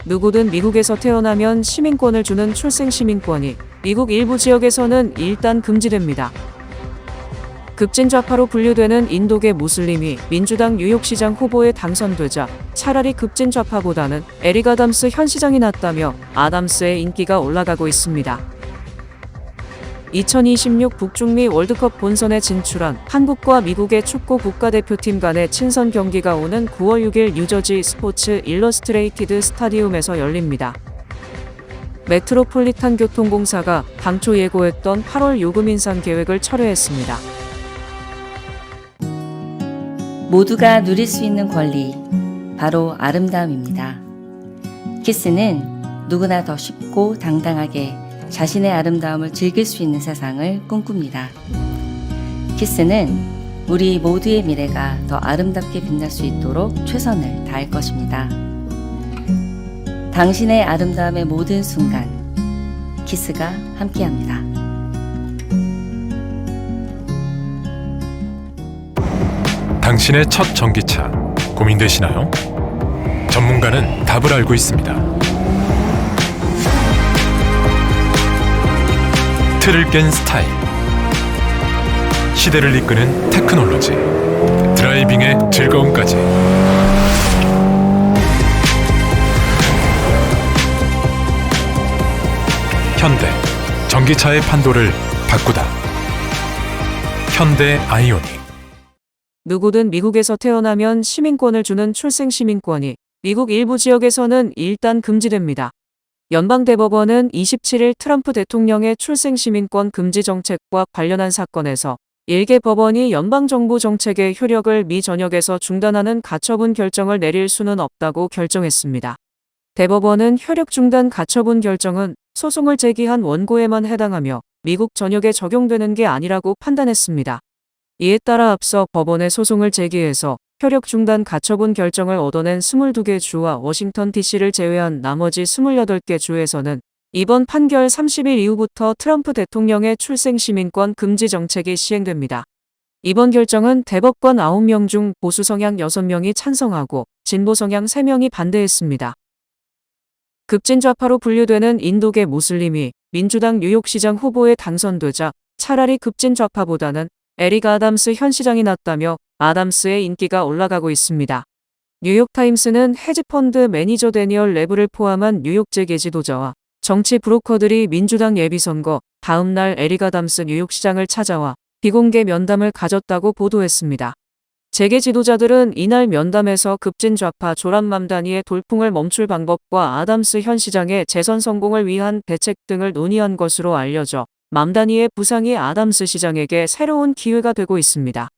누구든 미국에서 태어나면 시민권을 주는 출생 시민권이 미국 일부 지역에서는 일단 금지됩니다. 급진좌파로 분류되는 인도계 무슬림이 민주당 뉴욕시장 후보에 당선되자 차라리 급진좌파보다는 에릭 아담스 현 시장이 낫다며 아담스의 인기가 올라가고 있습니다. 2026 북중미 월드컵 본선에 진출한 한국과 미국의 축구 국가대표팀 간의 친선 경기가 오는 9월 6일 뉴저지 스포츠 일러스트레이티드 스타디움에서 열립니다. 메트로폴리탄 교통공사가 당초 예고했던 8월 요금 인상 계획을 철회했습니다. 모두가 누릴 수 있는 권리, 바로 아름다움입니다. 키스는 누구나 더 쉽고 당당하게 자신의 아름다움을 즐길 수 있는 세상을 꿈꿉니다. 키스는 우리 모두의 미래가 더 아름답게 빛날 수 있도록 최선을 다할 것입니다. 당신의 아름다움의 모든 순간, 키스가 함께합니다. 당신의 첫 전기차 고민되시나요? 전문가는 답을 알고 있습니다. 틀을 깬 스타일, 시대를 이끄는 테크놀로지, 드라이빙의 즐거움까지. 현대, 전기차의 판도를 바꾸다. 현대 아이오닉. 누구든 미국에서 태어나면 시민권을 주는 출생 시민권이 미국 일부 지역에서는 일단 금지됩니다. 연방대법원은 27일 트럼프 대통령의 출생 시민권 금지 정책과 관련한 사건에서 일개 법원이 연방정부 정책의 효력을 미 전역에서 중단하는 가처분 결정을 내릴 수는 없다고 결정했습니다. 대법원은 효력 중단 가처분 결정은 소송을 제기한 원고에만 해당하며 미국 전역에 적용되는 게 아니라고 판단했습니다. 이에 따라 앞서 법원에 소송을 제기해서 효력 중단 가처분 결정을 얻어낸 22개 주와 워싱턴 DC를 제외한 나머지 28개 주에서는 이번 판결 30일 이후부터 트럼프 대통령의 출생 시민권 금지 정책이 시행됩니다. 이번 결정은 대법관 9명 중 보수 성향 6명이 찬성하고 진보 성향 3명이 반대했습니다. 급진좌파로 분류되는 인도계 무슬림이 민주당 뉴욕시장 후보에 당선되자 차라리 급진좌파보다는 에릭 아담스 현 시장이 낫다며 아담스의 인기가 올라가고 있습니다. 뉴욕타임스는 헤지펀드 매니저 데니얼 레브를 포함한 뉴욕 재계 지도자와 정치 브로커들이 민주당 예비선거 다음 날 에릭 아담스 뉴욕시장을 찾아와 비공개 면담을 가졌다고 보도했습니다. 재계 지도자들은 이날 면담에서 급진좌파 조람 맘다니의 돌풍을 멈출 방법과 아담스 현 시장의 재선 성공을 위한 대책 등을 논의한 것으로 알려져 맘다니의 부상이 아담스 시장에게 새로운 기회가 되고 있습니다.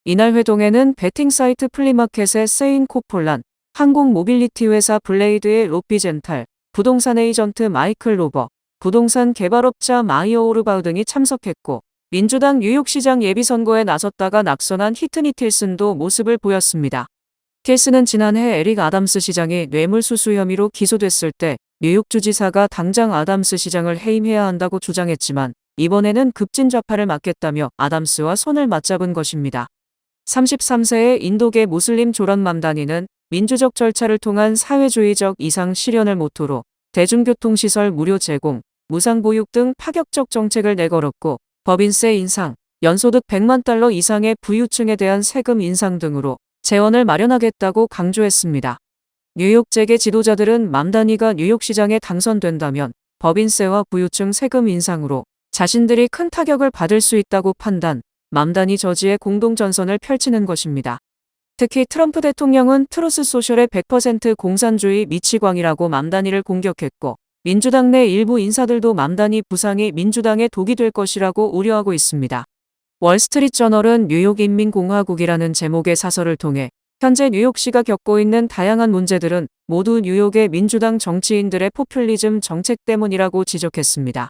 이날 회동에는 베팅 사이트 플리마켓의 세인 코폴란, 항공 모빌리티 회사 블레이드의 로비 젠탈, 부동산 에이전트 마이클 로버, 부동산 개발업자 마이어 오르바우 등이 참석했고 민주당 뉴욕시장 예비선거에 나섰다가 낙선한 히트니 틸슨도 모습을 보였습니다. 틸슨은 지난해 에릭 아담스 시장이 뇌물수수 혐의로 기소됐을 때 뉴욕 주지사가 당장 아담스 시장을 해임해야 한다고 주장했지만 이번에는 급진좌파를 막겠다며 아담스와 손을 맞잡은 것입니다. 33세의 인도계 무슬림 조란 맘다니는 민주적 절차를 통한 사회주의적 이상 실현을 모토로 대중교통시설 무료 제공, 무상보육 등 파격적 정책을 내걸었고 법인세 인상, 연소득 100만 달러 이상의 부유층에 대한 세금 인상 등으로 재원을 마련하겠다고 강조했습니다. 뉴욕 재계 지도자들은 맘다니가 뉴욕시장에 당선된다면 법인세와 부유층 세금 인상으로 자신들이 큰 타격을 받을 수 있다고 판단, 맘다니 저지의 공동전선을 펼치는 것입니다. 특히 트럼프 대통령은 트루스 소셜의 100% 공산주의 미치광이라고 맘다니를 공격했고 민주당 내 일부 인사들도 맘다니 부상이 민주당의 독이 될 것이라고 우려하고 있습니다. 월스트리트저널은 뉴욕인민공화국이라는 제목의 사설을 통해 현재 뉴욕시가 겪고 있는 다양한 문제들은 모두 뉴욕의 민주당 정치인들의 포퓰리즘 정책 때문이라고 지적했습니다.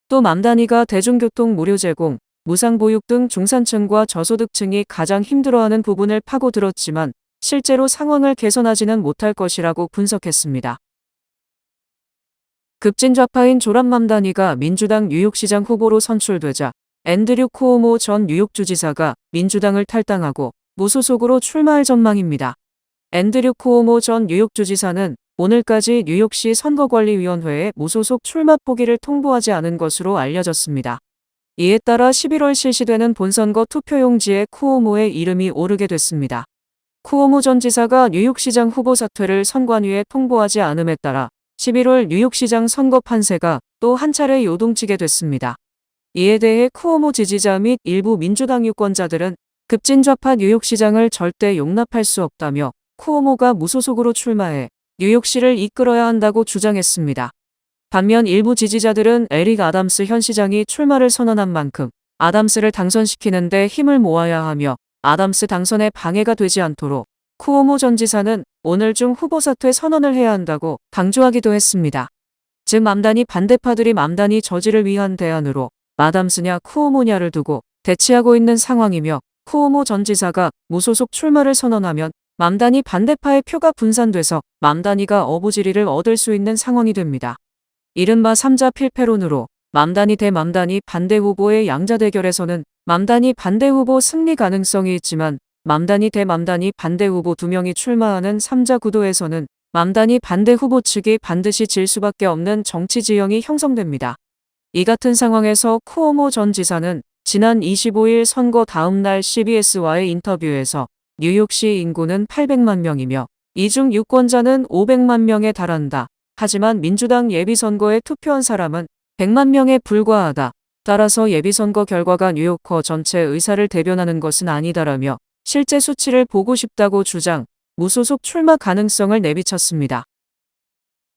또 맘다니가 대중교통 무료 제공, 무상보육 등 중산층과 저소득층이 가장 힘들어하는 부분을 파고들었지만 실제로 상황을 개선하지는 못할 것이라고 분석했습니다. 급진좌파인 조람 맘다니가 민주당 뉴욕시장 후보로 선출되자 앤드류 쿠오모 전 뉴욕주지사가 민주당을 탈당하고 무소속으로 출마할 전망입니다. 앤드류 쿠오모 전 뉴욕주지사는 오늘까지 뉴욕시 선거관리위원회에 무소속 출마 포기를 통보하지 않은 것으로 알려졌습니다. 이에 따라 11월 실시되는 본선거 투표용지에 쿠오모의 이름이 오르게 됐습니다. 쿠오모 전 지사가 뉴욕시장 후보 사퇴를 선관위에 통보하지 않음에 따라 11월 뉴욕시장 선거 판세가 또 한 차례 요동치게 됐습니다. 이에 대해 쿠오모 지지자 및 일부 민주당 유권자들은 급진좌파 뉴욕시장을 절대 용납할 수 없다며 쿠오모가 무소속으로 출마해 뉴욕시를 이끌어야 한다고 주장했습니다. 반면 일부 지지자들은 에릭 아담스 현 시장이 출마를 선언한 만큼 아담스를 당선시키는 데 힘을 모아야 하며 아담스 당선에 방해가 되지 않도록 쿠오모 전 지사는 오늘 중 후보 사퇴 선언을 해야 한다고 강조하기도 했습니다. 즉 맘다니 반대파들이 맘다니 저지를 위한 대안으로 아담스냐 쿠오모냐를 두고 대치하고 있는 상황이며 쿠오모 전 지사가 무소속 출마를 선언하면 맘다니 반대파의 표가 분산돼서 맘다니가 어부지리를 얻을 수 있는 상황이 됩니다. 이른바 3자 필패론으로 맘다니 대 맘다니 반대 후보의 양자 대결에서는 맘다니 반대 후보 승리 가능성이 있지만 맘다니 대 맘다니 반대 후보 2명이 출마하는 3자 구도에서는 맘다니 반대 후보 측이 반드시 질 수밖에 없는 정치 지형이 형성됩니다. 이 같은 상황에서 쿠오모 전 지사는 지난 25일 선거 다음 날 CBS와의 인터뷰에서 뉴욕시 인구는 800만 명이며 이 중 유권자는 500만 명에 달한다. 하지만 민주당 예비선거에 투표한 사람은 100만 명에 불과하다. 따라서 예비선거 결과가 뉴요커 전체 의사를 대변하는 것은 아니다라며 실제 수치를 보고 싶다고 주장, 무소속 출마 가능성을 내비쳤습니다.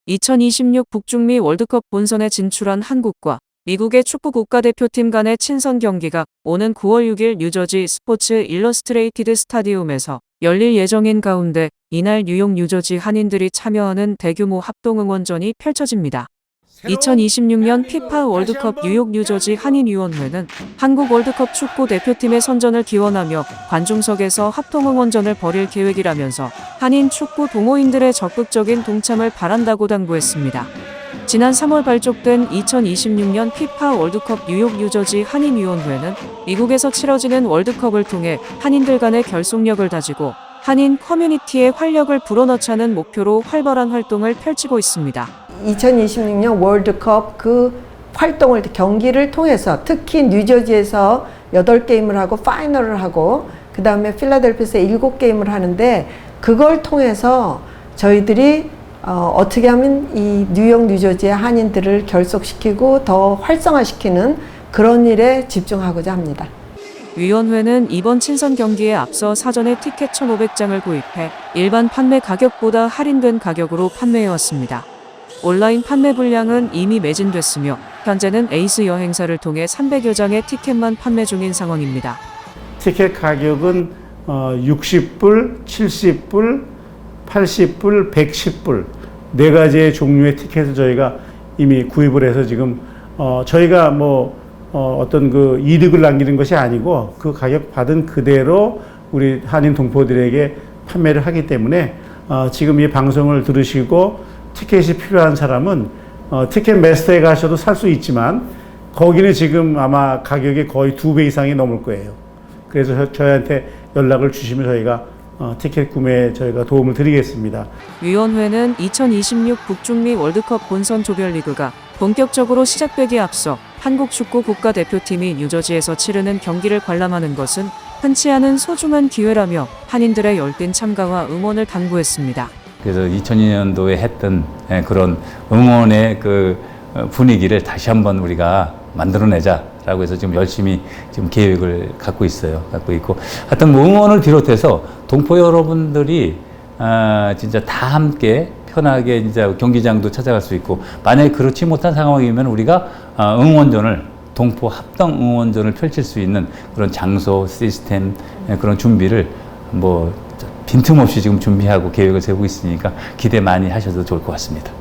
2026 북중미 월드컵 본선에 진출한 한국과 미국의 축구 국가대표팀 간의 친선 경기가 오는 9월 6일 뉴저지 스포츠 일러스트레이티드 스타디움에서 열릴 예정인 가운데 이날 뉴욕 뉴저지 한인들이 참여하는 대규모 합동응원전이 펼쳐집니다. 2026년 피파 월드컵 뉴욕 뉴저지 한인위원회는 한국 월드컵 축구 대표팀의 선전을 기원하며 관중석에서 합동응원전을 벌일 계획이라면서 한인 축구 동호인들의 적극적인 동참을 바란다고 당부했습니다. 지난 3월 발족된 2026년 피파 월드컵 뉴욕 뉴저지 한인위원회는 미국에서 치러지는 월드컵을 통해 한인들 간의 결속력을 다지고 한인 커뮤니티의 활력을 불어넣자는 목표로 활발한 활동을 펼치고 있습니다. 2026년 월드컵 그 활동을 경기를 통해서 특히 뉴저지에서 8게임을 하고 파이널을 하고 그 다음에 필라델피아에서 7게임을 하는데 그걸 통해서 저희들이 어떻게 하면 이 뉴욕 뉴저지의 한인들을 결속시키고 더 활성화시키는 그런 일에 집중하고자 합니다. 위원회는 이번 친선 경기에 앞서 사전에 티켓 1,500장을 구입해 일반 판매 가격보다 할인된 가격으로 판매해왔습니다. 온라인 판매 분량은 이미 매진됐으며 현재는 에이스 여행사를 통해 300여 장의 티켓만 판매 중인 상황입니다. 티켓 가격은 60불, 70불, 80불, 110불 네 가지의 종류의 티켓을 저희가 이미 구입을 해서 지금 저희가 어떤 그 이득을 남기는 것이 아니고 그 가격 받은 그대로 우리 한인 동포들에게 판매를 하기 때문에 지금 이 방송을 들으시고 티켓이 필요한 사람은 티켓 매스터에 가셔도 살 수 있지만 거기는 지금 아마 가격이 거의 2배 이상이 넘을 거예요. 그래서 저희한테 연락을 주시면 저희가 티켓 구매에 저희가 도움을 드리겠습니다. 위원회는 2026 북중미 월드컵 본선 조별리그가 본격적으로 시작되기에 앞서 한국 축구 국가대표팀이 뉴저지에서 치르는 경기를 관람하는 것은 흔치 않은 소중한 기회라며 한인들의 열띤 참가와 응원을 당부했습니다. 그래서 2002년도에 했던 그런 응원의 그 분위기를 다시 한번 우리가 만들어내자라고 해서 지금 열심히 지금 계획을 갖고 있고 하여튼 응원을 비롯해서 동포 여러분들이 진짜 다 함께 편하게 진짜 경기장도 찾아갈 수 있고 만약에 그렇지 못한 상황이면 우리가 동포 합동 응원전을 펼칠 수 있는 그런 장소, 시스템 그런 준비를 빈틈없이 지금 준비하고 계획을 세우고 있으니까 기대 많이 하셔도 좋을 것 같습니다.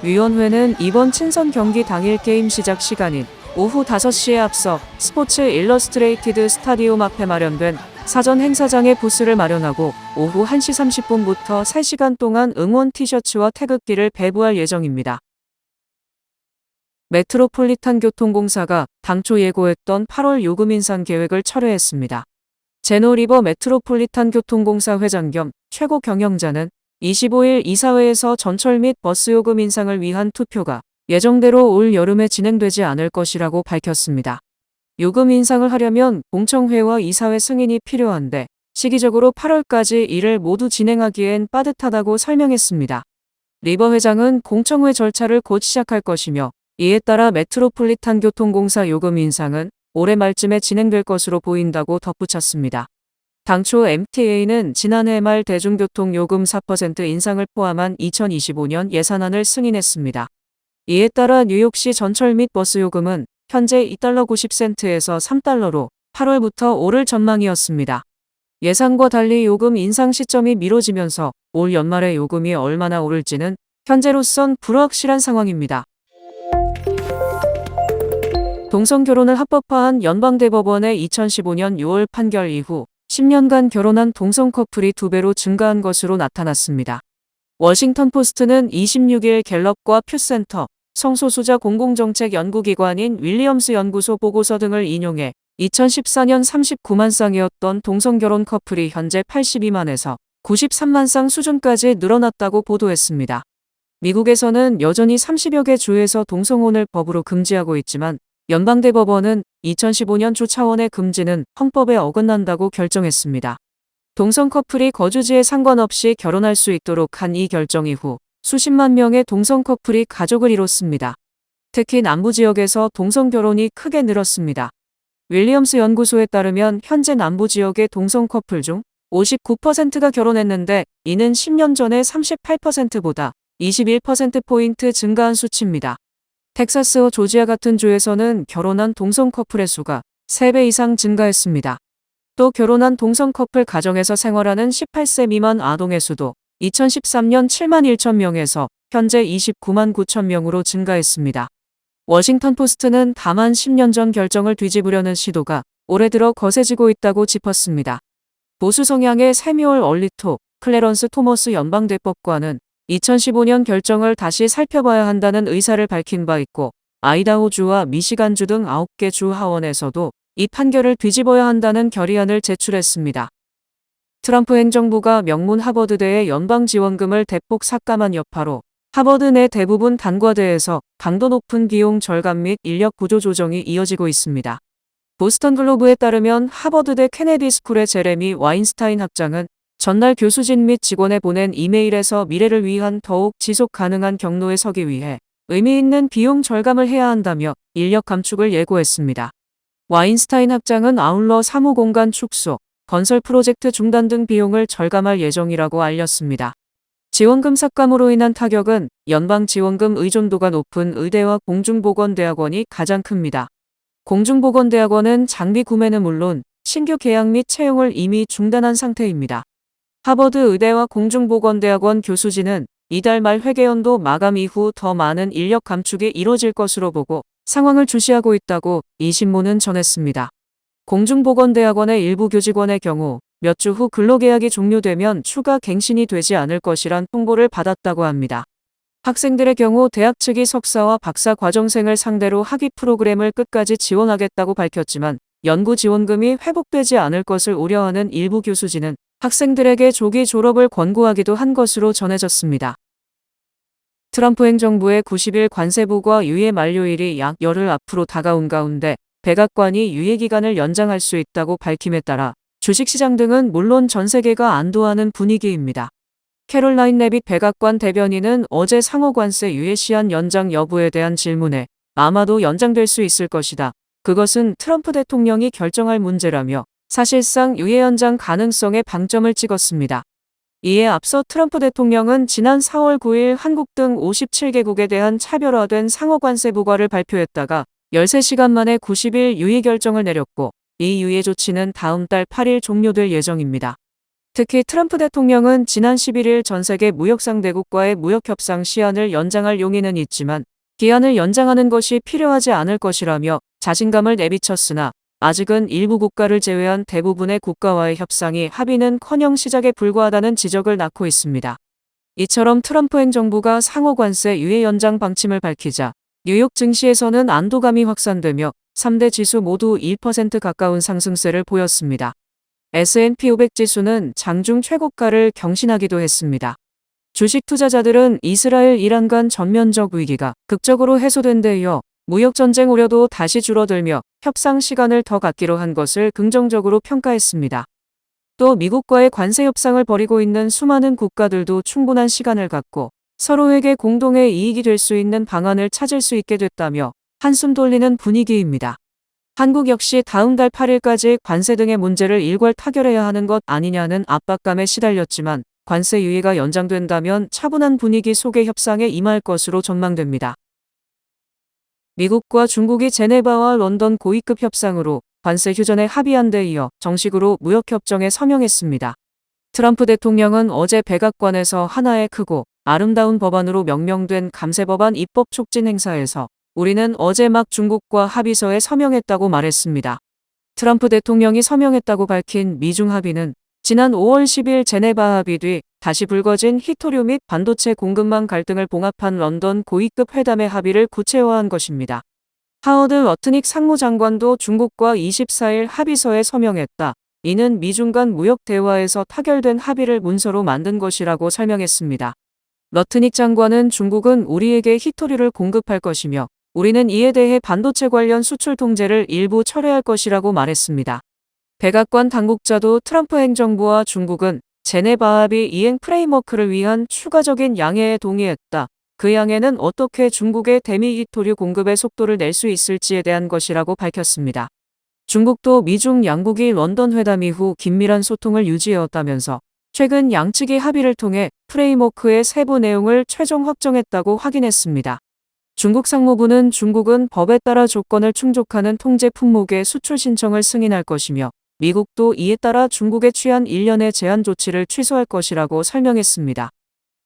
위원회는 이번 친선 경기 당일 게임 시작 시간인 오후 5시에 앞서 스포츠 일러스트레이티드 스타디움 앞에 마련된 사전 행사장에 부스를 마련하고 오후 1시 30분부터 3시간 동안 응원 티셔츠와 태극기를 배부할 예정입니다. 메트로폴리탄 교통공사가 당초 예고했던 8월 요금 인상 계획을 철회했습니다. 제노 리버 메트로폴리탄 교통공사 회장 겸 최고 경영자는 25일 이사회에서 전철 및 버스 요금 인상을 위한 투표가 예정대로 올 여름에 진행되지 않을 것이라고 밝혔습니다. 요금 인상을 하려면 공청회와 이사회 승인이 필요한데 시기적으로 8월까지 이를 모두 진행하기엔 빠듯하다고 설명했습니다. 리버 회장은 공청회 절차를 곧 시작할 것이며 이에 따라 메트로폴리탄 교통공사 요금 인상은 올해 말쯤에 진행될 것으로 보인다고 덧붙였습니다. 당초 MTA는 지난해 말 대중교통 요금 4% 인상을 포함한 2025년 예산안을 승인했습니다. 이에 따라 뉴욕시 전철 및 버스 요금은 현재 2달러 90센트에서 3달러로 8월부터 오를 전망이었습니다. 예상과 달리 요금 인상 시점이 미뤄지면서 올 연말에 요금이 얼마나 오를지는 현재로선 불확실한 상황입니다. 동성결혼을 합법화한 연방대법원의 2015년 6월 판결 이후 10년간 결혼한 동성 커플이 2배로 증가한 것으로 나타났습니다. 워싱턴 포스트는 26일 갤럽과 퓨센터, 성소수자 공공정책 연구기관인 윌리엄스 연구소 보고서 등을 인용해 2014년 39만 쌍이었던 동성결혼 커플이 현재 82만에서 93만 쌍 수준까지 늘어났다고 보도했습니다. 미국에서는 여전히 30여 개 주에서 동성혼을 법으로 금지하고 있지만 연방대법원은 2015년 주 차원의 금지는 헌법에 어긋난다고 결정했습니다. 동성 커플이 거주지에 상관없이 결혼할 수 있도록 한 이 결정 이후 수십만 명의 동성 커플이 가족을 이뤘습니다. 특히 남부 지역에서 동성 결혼이 크게 늘었습니다. 윌리엄스 연구소에 따르면 현재 남부 지역의 동성 커플 중 59%가 결혼했는데 이는 10년 전의 38%보다 21%포인트 증가한 수치입니다. 텍사스와 조지아 같은 주에서는 결혼한 동성 커플의 수가 3배 이상 증가했습니다. 또 결혼한 동성 커플 가정에서 생활하는 18세 미만 아동의 수도 2013년 7만 1천 명에서 현재 29만 9천 명으로 증가했습니다. 워싱턴 포스트는 다만 10년 전 결정을 뒤집으려는 시도가 올해 들어 거세지고 있다고 짚었습니다. 보수 성향의 세뮤얼 얼리토, 클래런스 토머스 연방대법관은 2015년 결정을 다시 살펴봐야 한다는 의사를 밝힌 바 있고 아이다호주와 미시간주 등 9개 주 하원에서도 이 판결을 뒤집어야 한다는 결의안을 제출했습니다. 트럼프 행정부가 명문 하버드대의 연방지원금을 대폭 삭감한 여파로 하버드 내 대부분 단과대에서 강도 높은 비용 절감 및 인력 구조 조정이 이어지고 있습니다. 보스턴 글로브에 따르면 하버드대 케네디 스쿨의 제레미 와인스타인 학장은 전날 교수진 및 직원에 보낸 이메일에서 미래를 위한 더욱 지속 가능한 경로에 서기 위해 의미 있는 비용 절감을 해야 한다며 인력 감축을 예고했습니다. 와인스타인 학장은 아울러 사무공간 축소, 건설 프로젝트 중단 등 비용을 절감할 예정이라고 알렸습니다. 지원금 삭감으로 인한 타격은 연방 지원금 의존도가 높은 의대와 공중보건대학원이 가장 큽니다. 공중보건대학원은 장비 구매는 물론 신규 계약 및 채용을 이미 중단한 상태입니다. 하버드 의대와 공중보건대학원 교수진은 이달 말 회계연도 마감 이후 더 많은 인력 감축이 이뤄질 것으로 보고 상황을 주시하고 있다고 이 신문은 전했습니다. 공중보건대학원의 일부 교직원의 경우 몇 주 후 근로계약이 종료되면 추가 갱신이 되지 않을 것이란 통보를 받았다고 합니다. 학생들의 경우 대학 측이 석사와 박사 과정생을 상대로 학위 프로그램을 끝까지 지원하겠다고 밝혔지만 연구 지원금이 회복되지 않을 것을 우려하는 일부 교수진은 학생들에게 조기 졸업을 권고하기도 한 것으로 전해졌습니다. 트럼프 행정부의 90일 관세부과 유예 만료일이 약 열흘 앞으로 다가온 가운데 백악관이 유예 기간을 연장할 수 있다고 밝힘에 따라 주식시장 등은 물론 전 세계가 안도하는 분위기입니다. 캐롤라인 레빗 백악관 대변인은 어제 상호관세 유예 시한 연장 여부에 대한 질문에 아마도 연장될 수 있을 것이다. 그것은 트럼프 대통령이 결정할 문제라며 사실상 유예 연장 가능성에 방점을 찍었습니다. 이에 앞서 트럼프 대통령은 지난 4월 9일 한국 등 57개국에 대한 차별화된 상호관세 부과를 발표했다가 13시간 만에 90일 유예 결정을 내렸고 이 유예 조치는 다음 달 8일 종료될 예정입니다. 특히 트럼프 대통령은 지난 11일 전 세계 무역상대국과의 무역협상 시한을 연장할 용의는 있지만 기한을 연장하는 것이 필요하지 않을 것이라며 자신감을 내비쳤으나 아직은 일부 국가를 제외한 대부분의 국가와의 협상이 합의는커녕 시작에 불과하다는 지적을 낳고 있습니다. 이처럼 트럼프 행정부가 상호관세 유예 연장 방침을 밝히자 뉴욕 증시에서는 안도감이 확산되며 3대 지수 모두 1% 가까운 상승세를 보였습니다. S&P 500 지수는 장중 최고가를 경신하기도 했습니다. 주식 투자자들은 이스라엘 이란 간 전면적 위기가 극적으로 해소된 데 이어 무역 전쟁 우려도 다시 줄어들며 협상 시간을 더 갖기로 한 것을 긍정적으로 평가했습니다. 또 미국과의 관세 협상을 벌이고 있는 수많은 국가들도 충분한 시간을 갖고 서로에게 공동의 이익이 될 수 있는 방안을 찾을 수 있게 됐다며 한숨 돌리는 분위기입니다. 한국 역시 다음 달 8일까지 관세 등의 문제를 일괄 타결해야 하는 것 아니냐는 압박감에 시달렸지만 관세 유예가 연장된다면 차분한 분위기 속의 협상에 임할 것으로 전망됩니다. 미국과 중국이 제네바와 런던 고위급 협상으로 관세 휴전에 합의한 데 이어 정식으로 무역협정에 서명했습니다. 트럼프 대통령은 어제 백악관에서 하나의 크고 아름다운 법안으로 명명된 감세법안 입법 촉진 행사에서 우리는 어제 막 중국과 합의서에 서명했다고 말했습니다. 트럼프 대통령이 서명했다고 밝힌 미중 합의는 지난 5월 10일 제네바 합의 뒤 다시 불거진 히토류 및 반도체 공급망 갈등을 봉합한 런던 고위급 회담의 합의를 구체화한 것입니다. 하워드 러트닉 상무장관도 중국과 24일 합의서에 서명했다. 이는 미중 간 무역 대화에서 타결된 합의를 문서로 만든 것이라고 설명했습니다. 러트닉 장관은 중국은 우리에게 히토류를 공급할 것이며 우리는 이에 대해 반도체 관련 수출 통제를 일부 철회할 것이라고 말했습니다. 백악관 당국자도 트럼프 행정부와 중국은 제네바 합의 이행 프레임워크를 위한 추가적인 양해에 동의했다. 그 양해는 어떻게 중국의 대미 히토류 공급의 속도를 낼 수 있을지에 대한 것이라고 밝혔습니다. 중국도 미중 양국이 런던 회담 이후 긴밀한 소통을 유지해왔다면서 최근 양측이 합의를 통해 프레임워크의 세부 내용을 최종 확정했다고 확인했습니다. 중국 상무부는 중국은 법에 따라 조건을 충족하는 통제 품목의 수출 신청을 승인할 것이며 미국도 이에 따라 중국에 취한 일련의 제한 조치를 취소할 것이라고 설명했습니다.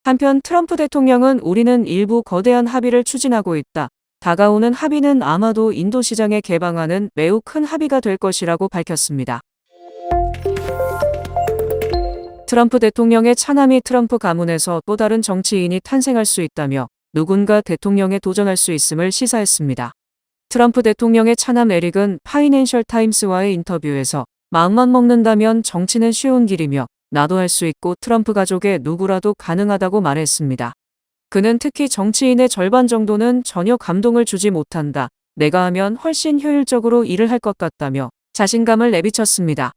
한편 트럼프 대통령은 우리는 일부 거대한 합의를 추진하고 있다. 다가오는 합의는 아마도 인도 시장에 개방하는 매우 큰 합의가 될 것이라고 밝혔습니다. 트럼프 대통령의 차남이 트럼프 가문에서 또 다른 정치인이 탄생할 수 있다며 누군가 대통령에 도전할 수 있음을 시사했습니다. 트럼프 대통령의 차남 에릭은 파이낸셜 타임스와의 인터뷰에서 마음만 먹는다면 정치는 쉬운 길이며 나도 할 수 있고 트럼프 가족의 누구라도 가능하다고 말했습니다. 그는 특히 정치인의 절반 정도는 전혀 감동을 주지 못한다. 내가 하면 훨씬 효율적으로 일을 할 것 같다며 자신감을 내비쳤습니다.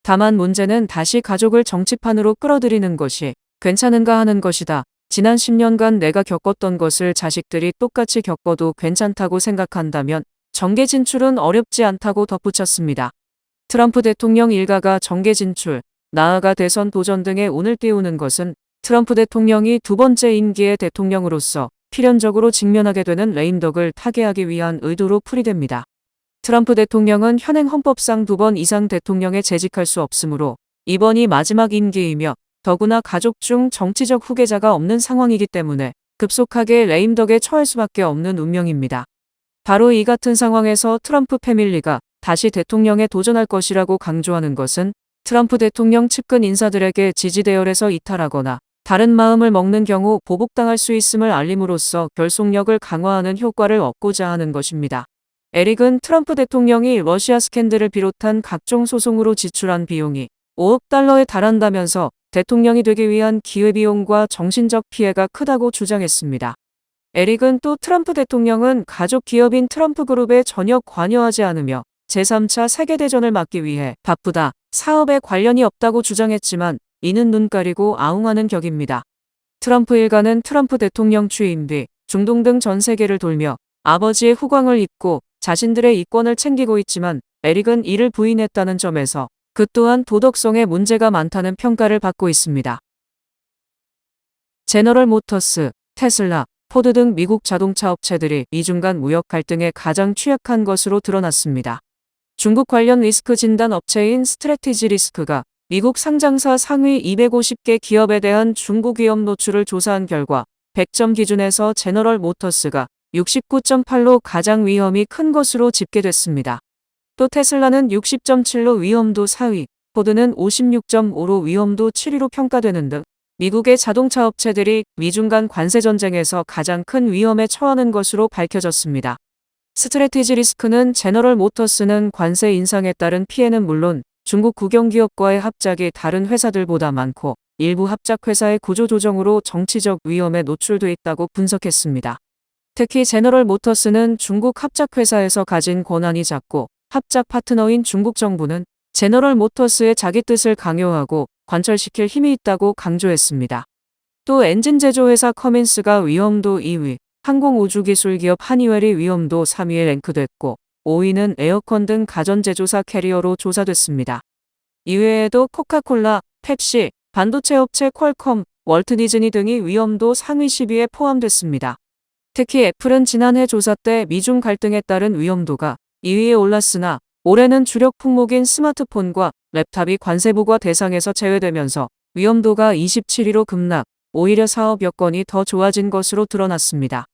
다만 문제는 다시 가족을 정치판으로 끌어들이는 것이 괜찮은가 하는 것이다. 지난 10년간 내가 겪었던 것을 자식들이 똑같이 겪어도 괜찮다고 생각한다면 정계 진출은 어렵지 않다고 덧붙였습니다. 트럼프 대통령 일가가 정계 진출, 나아가 대선 도전 등에 운을 띄우는 것은 트럼프 대통령이 두 번째 임기의 대통령으로서 필연적으로 직면하게 되는 레임덕을 타개하기 위한 의도로 풀이됩니다. 트럼프 대통령은 현행 헌법상 2번 이상 대통령에 재직할 수 없으므로 이번이 마지막 임기이며 더구나 가족 중 정치적 후계자가 없는 상황이기 때문에 급속하게 레임덕에 처할 수밖에 없는 운명입니다. 바로 이 같은 상황에서 트럼프 패밀리가 다시 대통령에 도전할 것이라고 강조하는 것은 트럼프 대통령 측근 인사들에게 지지 대열에서 이탈하거나 다른 마음을 먹는 경우 보복당할 수 있음을 알림으로써 결속력을 강화하는 효과를 얻고자 하는 것입니다. 에릭은 트럼프 대통령이 러시아 스캔들을 비롯한 각종 소송으로 지출한 비용이 5억 달러에 달한다면서 대통령이 되기 위한 기회비용과 정신적 피해가 크다고 주장했습니다. 에릭은 또 트럼프 대통령은 가족 기업인 트럼프 그룹에 전혀 관여하지 않으며 제3차 세계대전을 막기 위해 바쁘다, 사업에 관련이 없다고 주장했지만 이는 눈 가리고 아웅하는 격입니다. 트럼프 일가는 트럼프 대통령 취임 뒤 중동 등 전 세계를 돌며 아버지의 후광을 잇고 자신들의 이권을 챙기고 있지만 에릭은 이를 부인했다는 점에서 그 또한 도덕성에 문제가 많다는 평가를 받고 있습니다. 제너럴 모터스, 테슬라, 포드 등 미국 자동차 업체들이 미중 간 무역 갈등에 가장 취약한 것으로 드러났습니다. 중국 관련 리스크 진단 업체인 스트래티지 리스크가 미국 상장사 상위 250개 기업에 대한 중국 위험 노출을 조사한 결과 100점 기준에서 제너럴 모터스가 69.8로 가장 위험이 큰 것으로 집계됐습니다. 또 테슬라는 60.7로 위험도 4위, 포드는 56.5로 위험도 7위로 평가되는 등 미국의 자동차 업체들이 미중 간 관세 전쟁에서 가장 큰 위험에 처하는 것으로 밝혀졌습니다. 스트래티지 리스크는 제너럴 모터스는 관세 인상에 따른 피해는 물론 중국 국영기업과의 합작이 다른 회사들보다 많고 일부 합작회사의 구조조정으로 정치적 위험에 노출돼 있다고 분석했습니다. 특히 제너럴 모터스는 중국 합작회사에서 가진 권한이 작고 합작 파트너인 중국 정부는 제너럴 모터스의 자기 뜻을 강요하고 관철시킬 힘이 있다고 강조했습니다. 또 엔진 제조회사 커민스가 위험도 2위, 항공우주기술기업 하니웰이 위험도 3위에 랭크됐고 5위는 에어컨 등 가전제조사 캐리어로 조사됐습니다. 이외에도 코카콜라, 펩시, 반도체 업체 퀄컴, 월트 디즈니 등이 위험도 상위 10위에 포함됐습니다. 특히 애플은 지난해 조사 때 미중 갈등에 따른 위험도가 2위에 올랐으나 올해는 주력 품목인 스마트폰과 랩탑이 관세 부과 대상에서 제외되면서 위험도가 27위로 급락, 오히려 사업 여건이 더 좋아진 것으로 드러났습니다.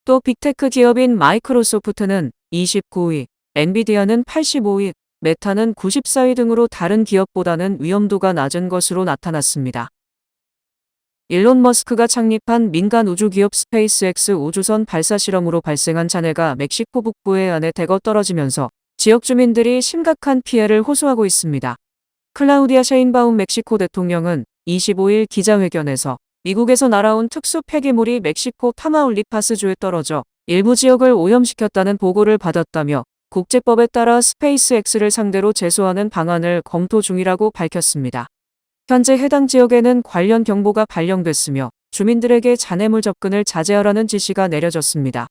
또 빅테크 기업인 마이크로소프트는 29위, 엔비디아는 85위, 메타는 94위 등으로 다른 기업보다는 위험도가 낮은 것으로 나타났습니다. 일론 머스크가 창립한 민간 우주기업 스페이스X 우주선 발사 실험으로 발생한 잔해가 멕시코 북부의 안에 대거 떨어지면서 지역 주민들이 심각한 피해를 호소하고 있습니다. 클라우디아 셰인바움 멕시코 대통령은 25일 기자회견에서 미국에서 날아온 특수 폐기물이 멕시코 타마울리파스주에 떨어져 일부 지역을 오염시켰다는 보고를 받았다며 국제법에 따라 스페이스X를 상대로 제소하는 방안을 검토 중이라고 밝혔습니다. 현재 해당 지역에는 관련 경보가 발령됐으며 주민들에게 잔해물 접근을 자제하라는 지시가 내려졌습니다.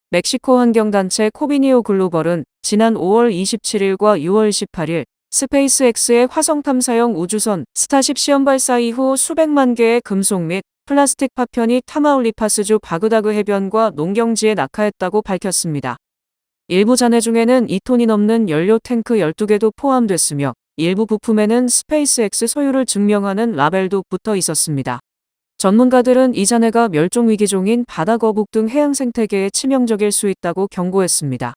멕시코 환경단체 코비니오 글로벌은 지난 5월 27일과 6월 18일 스페이스X의 화성 탐사형 우주선 스타쉽 시험 발사 이후 수백만 개의 금속 및 플라스틱 파편이 타마울리파스주 바그다그 해변과 농경지에 낙하했다고 밝혔습니다. 일부 잔해 중에는 2톤이 넘는 연료 탱크 12개도 포함됐으며 일부 부품에는 스페이스X 소유를 증명하는 라벨도 붙어 있었습니다. 전문가들은 이 잔해가 멸종위기종인 바다거북 등 해양 생태계에 치명적일 수 있다고 경고했습니다.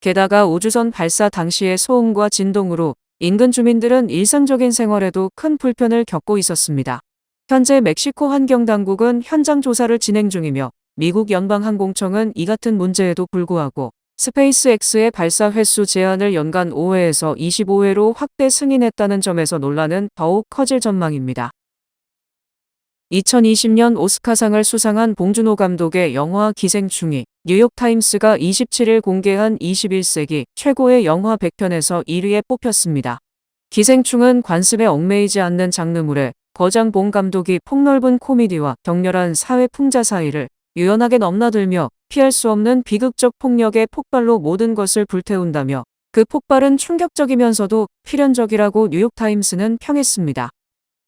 게다가 우주선 발사 당시의 소음과 진동으로 인근 주민들은 일상적인 생활에도 큰 불편을 겪고 있었습니다. 현재 멕시코 환경당국은 현장 조사를 진행 중이며 미국 연방항공청은 이 같은 문제에도 불구하고 스페이스X의 발사 횟수 제한을 연간 5회에서 25회로 확대 승인했다는 점에서 논란은 더욱 커질 전망입니다. 2020년 오스카상을 수상한 봉준호 감독의 영화 기생충이 뉴욕타임스가 27일 공개한 21세기 최고의 영화 100편에서 1위에 뽑혔습니다. 기생충은 관습에 얽매이지 않는 장르물에 거장 봉 감독이 폭넓은 코미디와 격렬한 사회 풍자 사이를 유연하게 넘나들며 피할 수 없는 비극적 폭력의 폭발로 모든 것을 불태운다며 그 폭발은 충격적이면서도 필연적이라고 뉴욕타임스는 평했습니다.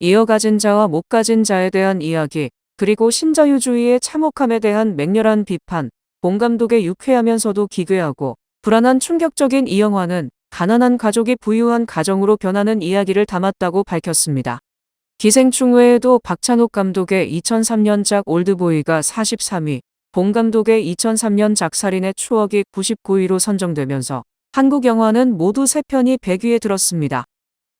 이어 가진 자와 못 가진 자에 대한 이야기, 그리고 신자유주의의 참혹함에 대한 맹렬한 비판, 봉 감독의 유쾌하면서도 기괴하고 불안한 충격적인 이 영화는 가난한 가족이 부유한 가정으로 변하는 이야기를 담았다고 밝혔습니다. 기생충 외에도 박찬욱 감독의 2003년작 올드보이가 43위, 봉 감독의 2003년 작살인의 추억이 99위로 선정되면서 한국 영화는 모두 3편이 100위에 들었습니다.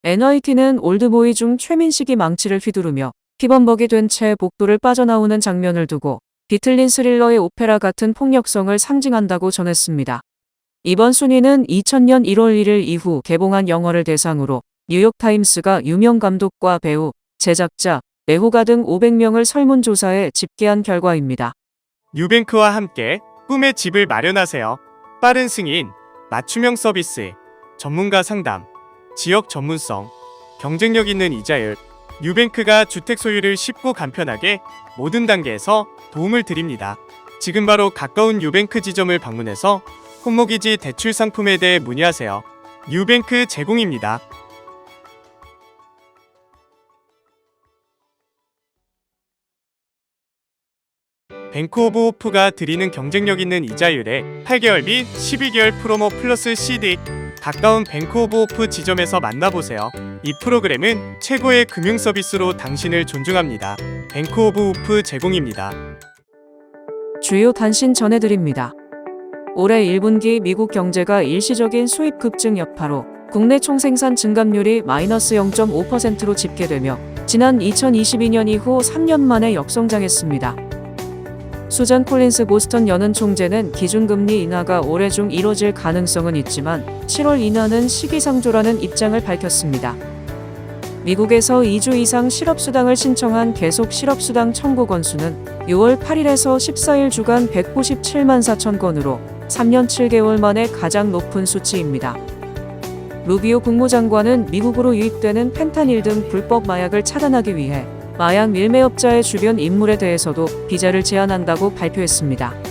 NYT는 올드보이 중 최민식이 망치를 휘두르며 피범벅이 된 채 복도를 빠져나오는 장면을 두고 비틀린 스릴러의 오페라 같은 폭력성을 상징한다고 전했습니다. 이번 순위는 2000년 1월 1일 이후 개봉한 영화를 대상으로 뉴욕타임스가 유명 감독과 배우, 제작자, 내호가 등 500명을 설문조사해 집계한 결과입니다. 뉴뱅크와 함께 꿈의 집을 마련하세요. 빠른 승인, 맞춤형 서비스, 전문가 상담, 지역 전문성, 경쟁력 있는 이자율. 뉴뱅크가 주택 소유를 쉽고 간편하게 모든 단계에서 도움을 드립니다. 지금 바로 가까운 뉴뱅크 지점을 방문해서 홈모기지 대출 상품에 대해 문의하세요. 뉴뱅크 제공입니다. 뱅크 오브 호프가 드리는 경쟁력 있는 이자율에 8개월 및 12개월 프로모 플러스 CD. 가까운 뱅크 오브 호프 지점에서 만나보세요. 이 프로그램은 최고의 금융 서비스로 당신을 존중합니다. 뱅크 오브 호프 제공입니다. 주요 단신 전해드립니다. 올해 1분기 미국 경제가 일시적인 수입 급증 여파로 국내 총생산 증감률이 마이너스 0.5%로 집계되며 지난 2022년 이후 3년 만에 역성장했습니다. 수잔 콜린스 보스턴 연은 총재는 기준금리 인하가 올해 중 이뤄질 가능성은 있지만 7월 인하는 시기상조라는 입장을 밝혔습니다. 미국에서 2주 이상 실업수당을 신청한 계속 실업수당 청구 건수는 6월 8일에서 14일 주간 197만 4천 건으로 3년 7개월 만에 가장 높은 수치입니다. 루비오 국무장관은 미국으로 유입되는 펜타닐 등 불법 마약을 차단하기 위해 마약 밀매업자의 주변 인물에 대해서도 비자를 제한한다고 발표했습니다.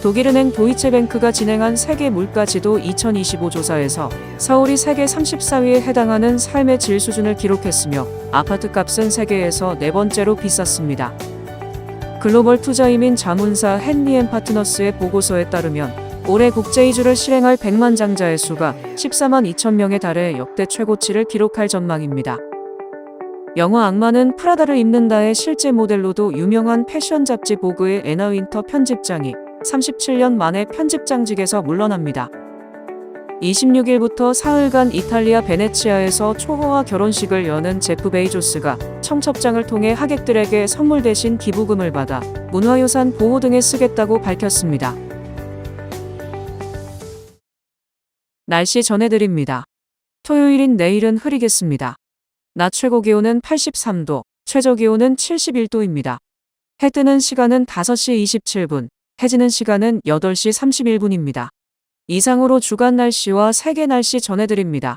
독일은행 도이체뱅크가 진행한 세계 물가지도 2025 조사에서 서울이 세계 34위에 해당하는 삶의 질 수준을 기록했으며 아파트값은 세계에서 네 번째로 비쌌습니다. 글로벌 투자이민 자문사 헨리앤파트너스의 보고서에 따르면 올해 국제이주를 실행할 100만 장자의 수가 14만 2천 명에 달해 역대 최고치를 기록할 전망입니다. 영화 악마는 프라다를 입는다의 실제 모델로도 유명한 패션 잡지 보그의 애나 윈터 편집장이 37년 만에 편집장직에서 물러납니다. 26일부터 사흘간 이탈리아 베네치아에서 초호화 결혼식을 여는 제프 베이조스가 청첩장을 통해 하객들에게 선물 대신 기부금을 받아 문화유산 보호 등에 쓰겠다고 밝혔습니다. 날씨 전해드립니다. 토요일인 내일은 흐리겠습니다. 낮 최고 기온은 83도, 최저 기온은 71도입니다. 해 뜨는 시간은 5시 27분, 해 지는 시간은 8시 31분입니다. 이상으로 주간 날씨와 세계 날씨 전해드립니다.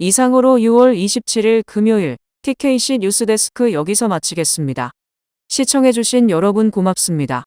이상으로 6월 27일 금요일 TKC 뉴스데스크 여기서 마치겠습니다. 시청해주신 여러분 고맙습니다.